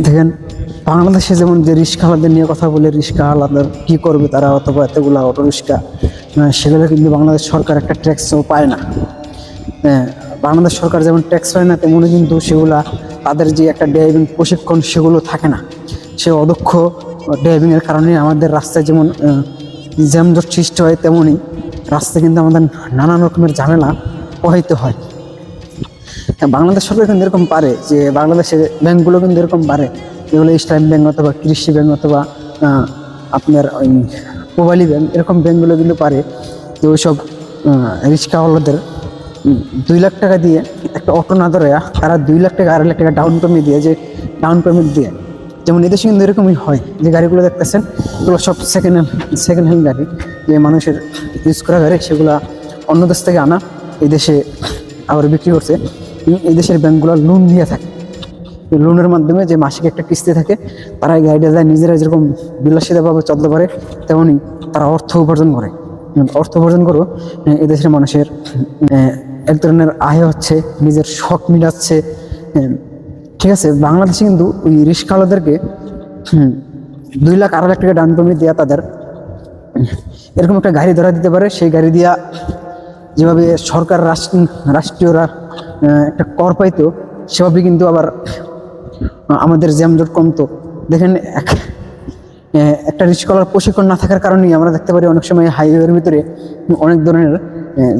দেখেন বাংলাদেশে যেমন যে রিস্কাওয়ালাদের নিয়ে কথা বলে, রিস্কাওয়ালাদের কী করবে তারা, অথবা এতগুলো অটো রিক্সা, সেগুলো কিন্তু বাংলাদেশ সরকার একটা ট্যাক্সও পায় না। বাংলাদেশ সরকার যেমন ট্যাক্স পায় না, তেমনই কিন্তু সেগুলা তাদের যে একটা ড্রাইভিং প্রশিক্ষণ সেগুলো থাকে না। সে অদক্ষ ড্রাইভিংয়ের কারণে আমাদের রাস্তায় যেমন জ্যামজট সৃষ্টি হয়, তেমনই রাস্তায় কিন্তু আমাদের নানান রকমের ঝামেলা পোহাইতে হয়। বাংলাদেশ সরকার কিন্তু এরকম পারে যে বাংলাদেশের ব্যাংকগুলো কিন্তু এরকম পারে, যেগুলো ইসলাম ব্যাংক অথবা কৃষি ব্যাংক অথবা আপনার ওই পূবালী ব্যাংক, এরকম ব্যাংকগুলো কিন্তু পারে যে ওইসব রিক্সাওয়ালাদের 2 লাখ টাকা দিয়ে একটা অটো না ধরে তারা 2 লাখ টাকা 2.5 লাখ টাকা ডাউন পেমেন্ট দিয়ে, যে ডাউন পেমেন্ট দিয়ে, যেমন এদেশে কিন্তু এরকমই হয় যে গাড়িগুলো দেখতেছেন এগুলো সব সেকেন্ড হ্যান্ড গাড়ি, যে মানুষের ইউজ করা গাড়ি, সেগুলো অন্য দেশ থেকে আনা এই দেশে আবার বিক্রি করছে। এই দেশের ব্যাংকগুলো লোন দিয়ে থাকে, লোনের মাধ্যমে যে মাসিক একটা কিস্তি থাকে, তারা এই গাড়িটা যায় নিজেরা যেরকম বিলাসিতাভাবে চলতে পারে, তেমনই তারা অর্থ উপার্জন করে। অর্থ উপার্জন করেও এদেশের মানুষের এক ধরনের আয় হচ্ছে, নিজের শখ মিলাচ্ছে। ঠিক আছে, বাংলাদেশে কিন্তু ওই রিক্সাওয়ালাদেরকে 2 লাখ 2.5 লাখ টাকা ডাউন পেমেন্ট দেওয়া তাদের এরকম একটা গাড়ি ধরা দিতে পারে। সেই গাড়ি দিয়া যেভাবে সরকার রাষ্ট্রীয়রা একটা কর পাইতো, সেভাবে কিন্তু আবার আমাদের জ্যামজট কমতো। দেখেন একটা রিক্সাওয়ালার প্রশিক্ষণ না থাকার কারণেই আমরা দেখতে পারি অনেক সময় হাইওয়ের ভিতরে অনেক ধরনের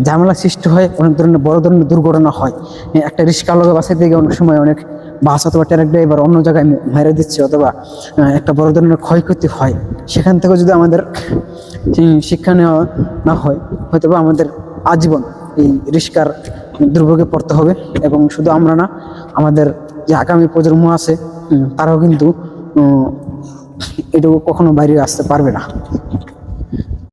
ঝামেলা সৃষ্টি হয়, অনেক ধরনের বড় ধরনের দুর্ঘটনা হয়। একটা রিক্সাওয়ালাকে বাঁচাইতে গিয়ে অনেক সময় অনেক বাস অথবা ট্রাক ড্রাইভার অন্য জায়গায় মেরে দিচ্ছে, অথবা একটা বড় ধরনের ক্ষয়ক্ষতি হয়। সেখান থেকে যদি আমাদের শিক্ষা নেওয়া না হয়, হয়তো বা আমাদের আজীবন এই রিক্সার দুর্ভোগে পড়তে হবে। এবং শুধু আমরা না, আমাদের যে আগামী প্রজন্ম আছে তারাও কিন্তু এটুকু কখনো বাইরে আসতে পারবে না।